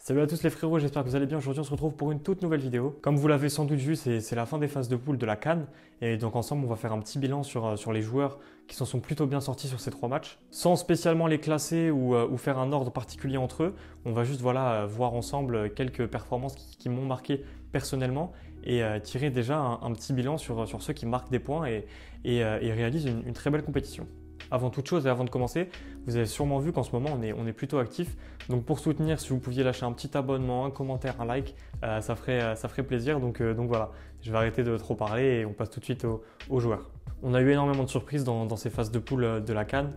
Salut à tous les frérots, j'espère que vous allez bien. Aujourd'hui on se retrouve pour une toute nouvelle vidéo. Comme vous l'avez sans doute vu, c'est la fin des phases de poule de la CAN. Et donc ensemble on va faire un petit bilan sur les joueurs qui s'en sont plutôt bien sortis sur ces 3 matchs. Sans spécialement les classer ou faire un ordre particulier entre eux, on va juste voir ensemble quelques performances qui m'ont marqué personnellement et tirer déjà un petit bilan sur ceux qui marquent des points et réalisent une très belle compétition. Avant toute chose et avant de commencer, vous avez sûrement vu qu'en ce moment on est plutôt actif. Donc pour soutenir, si vous pouviez lâcher un petit abonnement, un commentaire, un like, ça ferait plaisir. Donc voilà, je vais arrêter de trop parler et on passe tout de suite aux joueurs. On a eu énormément de surprises dans ces phases de poule de la CAN.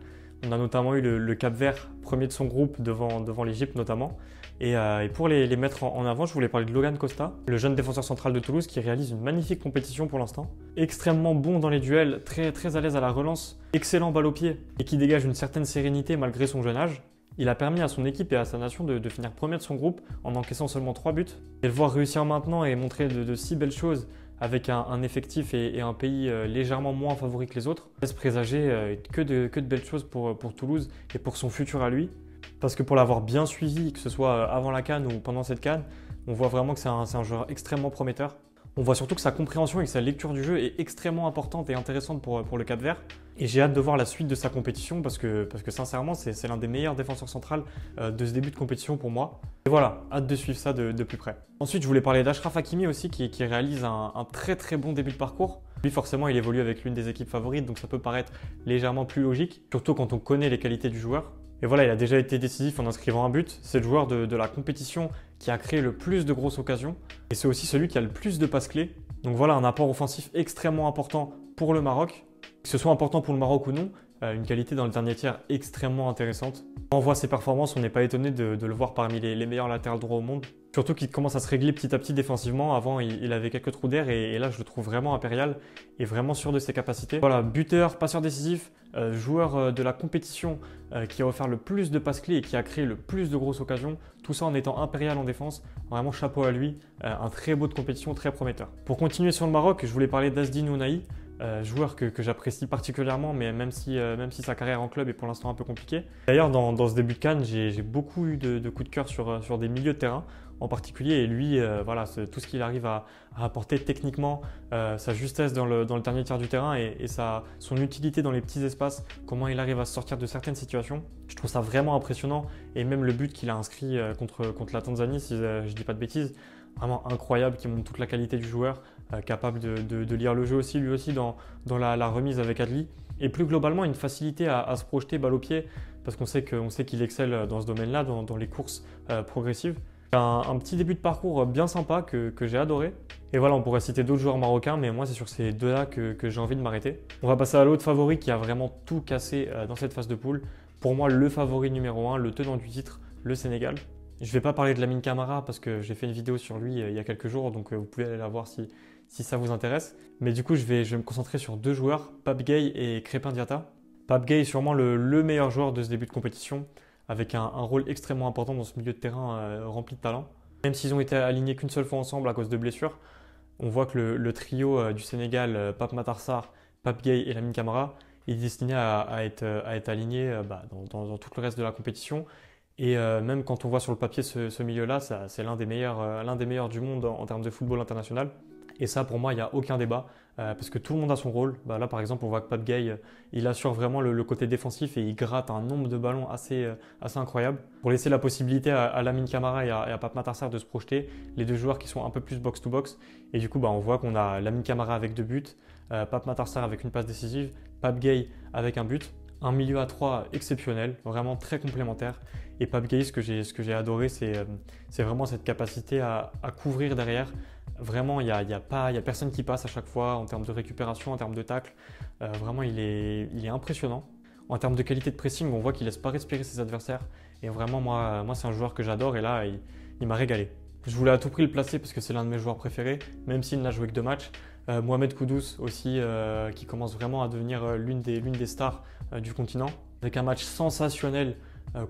On a notamment eu le Cap-Vert, premier de son groupe devant l'Égypte notamment. Et pour les mettre en avant, je voulais parler de Logan Costa, le jeune défenseur central de Toulouse qui réalise une magnifique compétition pour l'instant. Extrêmement bon dans les duels, très à l'aise à la relance, excellent balle au pied et qui dégage une certaine sérénité malgré son jeune âge. Il a permis à son équipe et à sa nation de finir premier de son groupe en encaissant seulement 3 buts. Et le voir réussir maintenant et montrer de si belles choses avec un effectif et un pays légèrement moins favori que les autres, laisse présager que de belles choses pour Toulouse et pour son futur à lui. Parce que pour l'avoir bien suivi, que ce soit avant la CAN ou pendant cette CAN, on voit vraiment que c'est un joueur extrêmement prometteur. On voit surtout que sa compréhension et que sa lecture du jeu est extrêmement importante et intéressante pour le Cap-Vert. Et j'ai hâte de voir la suite de sa compétition parce que sincèrement, c'est l'un des meilleurs défenseurs centrales de ce début de compétition pour moi. Et voilà, hâte de suivre ça de plus près. Ensuite, je voulais parler d'Achraf Hakimi aussi qui réalise un très bon début de parcours. Lui, forcément, il évolue avec l'une des équipes favorites, donc ça peut paraître légèrement plus logique, surtout quand on connaît les qualités du joueur. Et voilà, il a déjà été décisif en inscrivant un but. C'est le joueur de la compétition qui a créé le plus de grosses occasions. Et c'est aussi celui qui a le plus de passes clés. Donc voilà, un apport offensif extrêmement important pour le Maroc. Que ce soit important pour le Maroc ou non, une qualité dans le dernier tiers extrêmement intéressante. Quand on voit ses performances, on n'est pas étonné de le voir parmi les meilleurs latérales droits au monde. Surtout qu'il commence à se régler petit à petit défensivement. Avant, il avait quelques trous d'air et là, je le trouve vraiment impérial et vraiment sûr de ses capacités. Voilà, buteur, passeur décisif, joueur de la compétition qui a offert le plus de passes clés et qui a créé le plus de grosses occasions. Tout ça en étant impérial en défense. Vraiment chapeau à lui. Un très beau de compétition, très prometteur. Pour continuer sur le Maroc, je voulais parler d'Azdine Ounahi. Joueur que j'apprécie particulièrement, mais même si sa carrière en club est pour l'instant un peu compliquée. D'ailleurs, dans ce début de CAN, j'ai beaucoup eu de coups de cœur sur des milieux de terrain en particulier. Et lui, voilà, tout ce qu'il arrive à apporter techniquement, sa justesse dans le dernier tiers du terrain et son utilité dans les petits espaces, comment il arrive à se sortir de certaines situations. Je trouve ça vraiment impressionnant. Et même le but qu'il a inscrit contre la Tanzanie, si je ne dis pas de bêtises, vraiment incroyable, qui montre toute la qualité du joueur, capable de lire le jeu aussi, lui aussi, dans la remise avec Adli. Et plus globalement, une facilité à se projeter balle au pied, parce qu'on sait qu'il excelle dans ce domaine-là, dans les courses progressives. Un petit début de parcours bien sympa que j'ai adoré. Et voilà, on pourrait citer d'autres joueurs marocains, mais moi, c'est sur ces deux-là que j'ai envie de m'arrêter. On va passer à l'autre favori qui a vraiment tout cassé dans cette phase de poule. Pour moi, le favori numéro 1, le tenant du titre, le Sénégal. Je ne vais pas parler de Lamine Camara parce que j'ai fait une vidéo sur lui il y a quelques jours, donc vous pouvez aller la voir si ça vous intéresse. Mais du coup, je vais me concentrer sur 2 joueurs, Pape Gueye et Crépin Diatta. Pape Gueye est sûrement le meilleur joueur de ce début de compétition, avec un rôle extrêmement important dans ce milieu de terrain rempli de talent. Même s'ils ont été alignés qu'une seule fois ensemble à cause de blessures, on voit que le trio du Sénégal, Pape Matar Sarr, Pape Gueye et Lamine Camara, est destiné à être aligné dans tout le reste de la compétition. Et même quand on voit sur le papier ce milieu-là, c'est l'un des meilleurs du monde en termes de football international. Et ça, pour moi, il n'y a aucun débat parce que tout le monde a son rôle. Là, par exemple, on voit que Pape Gueye, il assure vraiment le côté défensif et il gratte un nombre de ballons assez incroyable. Pour laisser la possibilité à Lamine Camara et à Pape Matar Sarr de se projeter, les 2 joueurs qui sont un peu plus box-to-box. Et du coup, on voit qu'on a Lamine Camara avec 2 buts, Pape Matar Sarr avec une passe décisive, Pape Gueye avec un but. Un milieu à 3 exceptionnel, vraiment très complémentaire. Et Pape Gueye, ce que j'ai adoré, c'est vraiment cette capacité à couvrir derrière. Vraiment, il y a personne qui passe à chaque fois en termes de récupération, en termes de tacle. Vraiment, il est impressionnant. En termes de qualité de pressing, on voit qu'il ne laisse pas respirer ses adversaires. Et vraiment, moi c'est un joueur que j'adore et là, il m'a régalé. Je voulais à tout prix le placer parce que c'est l'un de mes joueurs préférés, même s'il n'a joué que 2 matchs. Mohamed Kudus aussi, qui commence vraiment à devenir l'une des stars du continent. Avec un match sensationnel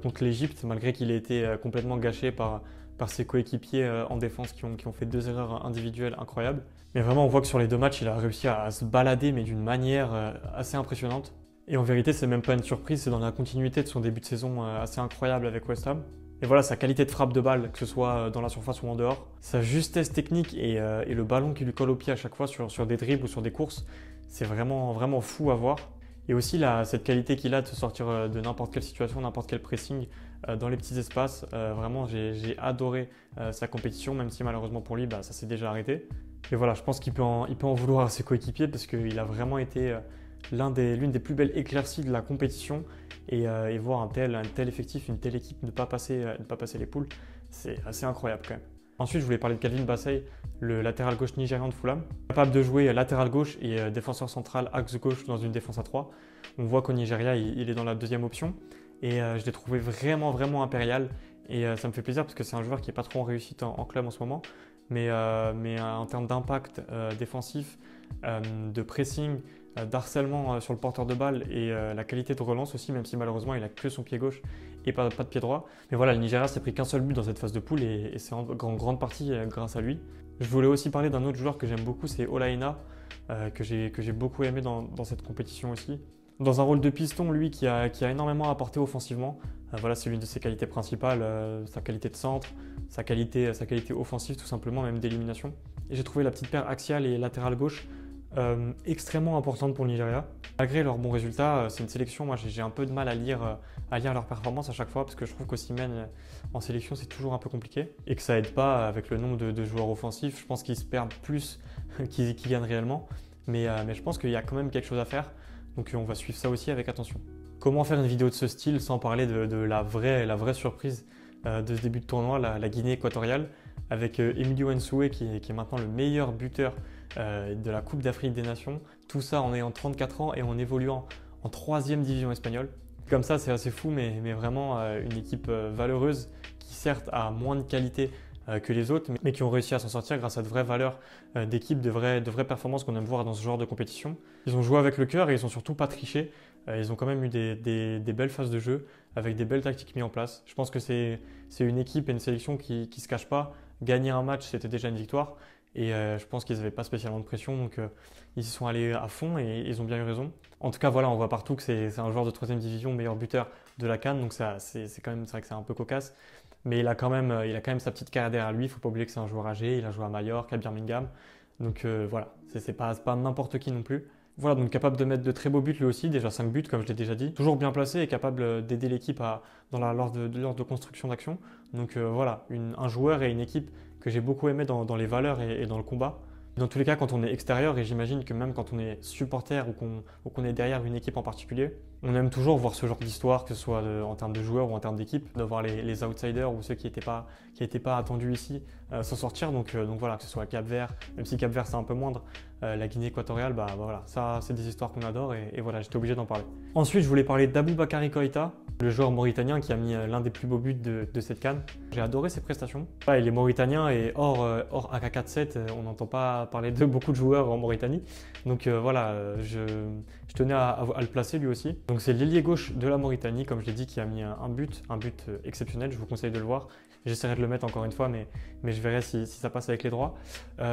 contre l'Égypte, malgré qu'il ait été complètement gâché par ses coéquipiers en défense qui ont fait 2 erreurs individuelles incroyables. Mais vraiment, on voit que sur les 2 matchs, il a réussi à se balader, mais d'une manière assez impressionnante. Et en vérité, c'est même pas une surprise, c'est dans la continuité de son début de saison assez incroyable avec West Ham. Et voilà, sa qualité de frappe de balle, que ce soit dans la surface ou en dehors, sa justesse technique et le ballon qui lui colle au pied à chaque fois sur des dribbles ou sur des courses, c'est vraiment, vraiment fou à voir. Et aussi cette qualité qu'il a de se sortir de n'importe quelle situation, n'importe quel pressing dans les petits espaces. Vraiment, j'ai adoré sa compétition, même si malheureusement pour lui, ça s'est déjà arrêté. Et voilà, je pense qu'il peut en vouloir à ses coéquipiers parce qu'il a vraiment été l'une des plus belles éclaircies de la compétition. Et voir un tel effectif, une telle équipe ne pas passer les poules, c'est assez incroyable quand même. Ensuite, je voulais parler de Calvin Bassey, le latéral gauche nigérian de Fulham. Capable de jouer latéral gauche et défenseur central axe gauche dans une défense à 3. On voit qu'au Nigeria, il est dans la deuxième option. Et je l'ai trouvé vraiment, vraiment impérial. Et ça me fait plaisir parce que c'est un joueur qui n'est pas trop en réussite en club en ce moment. Mais en termes d'impact défensif, de pressing, d'harcèlement sur le porteur de balle et la qualité de relance aussi, même si malheureusement il a que son pied gauche et pas de pied droit. Mais voilà, le Nigeria s'est pris qu'un seul but dans cette phase de poule et c'est en grande partie grâce à lui. Je voulais aussi parler d'un autre joueur que j'aime beaucoup, c'est Ola Aina, que j'ai beaucoup aimé dans cette compétition aussi. Dans un rôle de piston, lui qui a énormément apporté offensivement. Voilà, c'est l'une de ses qualités principales, sa qualité de centre, sa qualité offensive tout simplement, même d'élimination. Et j'ai trouvé la petite paire axiale et latérale gauche extrêmement importante pour le Nigeria. Malgré leurs bons résultats, c'est une sélection, moi j'ai un peu de mal à lire leurs performances à chaque fois parce que je trouve qu'Osimhen en sélection c'est toujours un peu compliqué et que ça aide pas avec le nombre de joueurs offensifs. Je pense qu'ils se perdent plus qu'ils gagnent réellement, mais je pense qu'il y a quand même quelque chose à faire, donc on va suivre ça aussi avec attention. Comment faire une vidéo de ce style sans parler de la vraie surprise de ce début de tournoi, la Guinée équatoriale, avec Emilio Nsoué qui est maintenant le meilleur buteur de la Coupe d'Afrique des Nations. Tout ça en ayant 34 ans et en évoluant en 3e division espagnole. Comme ça, c'est assez fou, mais vraiment une équipe valeureuse qui certes a moins de qualité que les autres, mais qui ont réussi à s'en sortir grâce à de vraies valeurs d'équipe, de vraies performances qu'on aime voir dans ce genre de compétition. Ils ont joué avec le cœur et ils n'ont surtout pas triché. Ils ont quand même eu des belles phases de jeu avec des belles tactiques mises en place. Je pense que c'est une équipe et une sélection qui ne se cachent pas. Gagner un match, c'était déjà une victoire. Et je pense qu'ils n'avaient pas spécialement de pression, donc ils y sont allés à fond et ils ont bien eu raison. En tout cas, voilà, on voit partout que c'est un joueur de 3e division, meilleur buteur de la CAN, donc c'est vrai que c'est un peu cocasse. Mais il a quand même sa petite carrière derrière lui. Il ne faut pas oublier que c'est un joueur âgé. Il a joué à Mallorca, à Birmingham. Donc voilà, c'est pas n'importe qui non plus. Voilà, donc capable de mettre de très beaux buts lui aussi, déjà 5 buts comme je l'ai déjà dit. Toujours bien placé et capable d'aider l'équipe lors de construction d'action. Donc voilà, un joueur et une équipe que j'ai beaucoup aimé dans les valeurs et dans le combat. Dans tous les cas, quand on est extérieur, et j'imagine que même quand on est supporter ou qu'on est derrière une équipe en particulier, on aime toujours voir ce genre d'histoire, que ce soit en termes de joueurs ou en termes d'équipe, de voir les outsiders ou ceux qui n'étaient pas attendus ici s'en sortir. Donc voilà, que ce soit Cap-Vert, même si Cap-Vert c'est un peu moindre, la Guinée équatoriale, voilà, ça c'est des histoires qu'on adore et voilà, j'étais obligé d'en parler. Ensuite, je voulais parler d'Aboubakary Koïta, le joueur mauritanien qui a mis l'un des plus beaux buts de cette CAN. J'ai adoré ses prestations. Il est mauritanien et hors AK-47, on n'entend pas parler de beaucoup de joueurs en Mauritanie. Donc voilà, je tenais à le placer lui aussi. Donc c'est l'ailier gauche de la Mauritanie, comme je l'ai dit, qui a mis un but exceptionnel. Je vous conseille de le voir. J'essaierai de le mettre encore une fois, mais je verrai si ça passe avec les droits.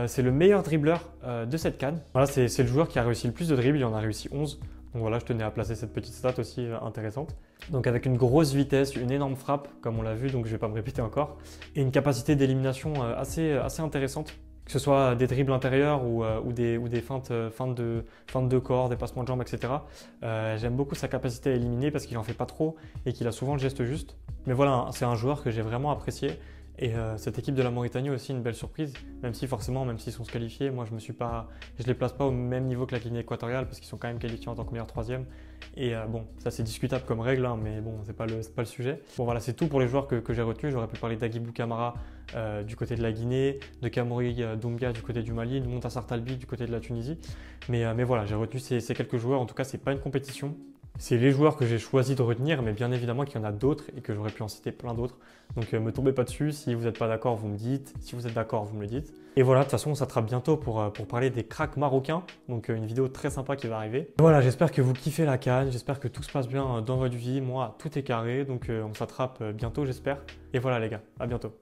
C'est le meilleur dribbleur de cette CAN. Voilà, c'est le joueur qui a réussi le plus de dribbles, il en a réussi 11. Donc voilà, je tenais à placer cette petite stat aussi intéressante. Donc avec une grosse vitesse, une énorme frappe, comme on l'a vu, donc je ne vais pas me répéter encore, et une capacité d'élimination assez intéressante, que ce soit des dribbles intérieurs ou des feintes de corps, des passements de jambes, etc. J'aime beaucoup sa capacité à éliminer parce qu'il n'en fait pas trop et qu'il a souvent le geste juste. Mais voilà, c'est un joueur que j'ai vraiment apprécié. Et cette équipe de la Mauritanie aussi une belle surprise, même s'ils sont se qualifiés, moi je les place pas au même niveau que la Guinée équatoriale parce qu'ils sont quand même qualifiés en tant que meilleur 3e. Et bon, ça c'est discutable comme règle, mais bon, c'est pas le sujet. Bon voilà, c'est tout pour les joueurs que j'ai retenus. J'aurais pu parler d'Agibou Camara du côté de la Guinée, de Kamori Doumbia du côté du Mali, de Montassar Talbi du côté de la Tunisie. Mais voilà, j'ai retenu ces quelques joueurs. En tout cas, c'est pas une compétition. C'est les joueurs que j'ai choisi de retenir, mais bien évidemment qu'il y en a d'autres et que j'aurais pu en citer plein d'autres. Donc me tombez pas dessus, si vous n'êtes pas d'accord, vous me dites. Si vous êtes d'accord, vous me le dites. Et voilà, de toute façon, on s'attrape bientôt pour parler des cracks marocains. Donc une vidéo très sympa qui va arriver. Voilà, j'espère que vous kiffez la CAN, j'espère que tout se passe bien dans votre vie. Moi, tout est carré, donc on s'attrape bientôt, j'espère. Et voilà les gars, à bientôt.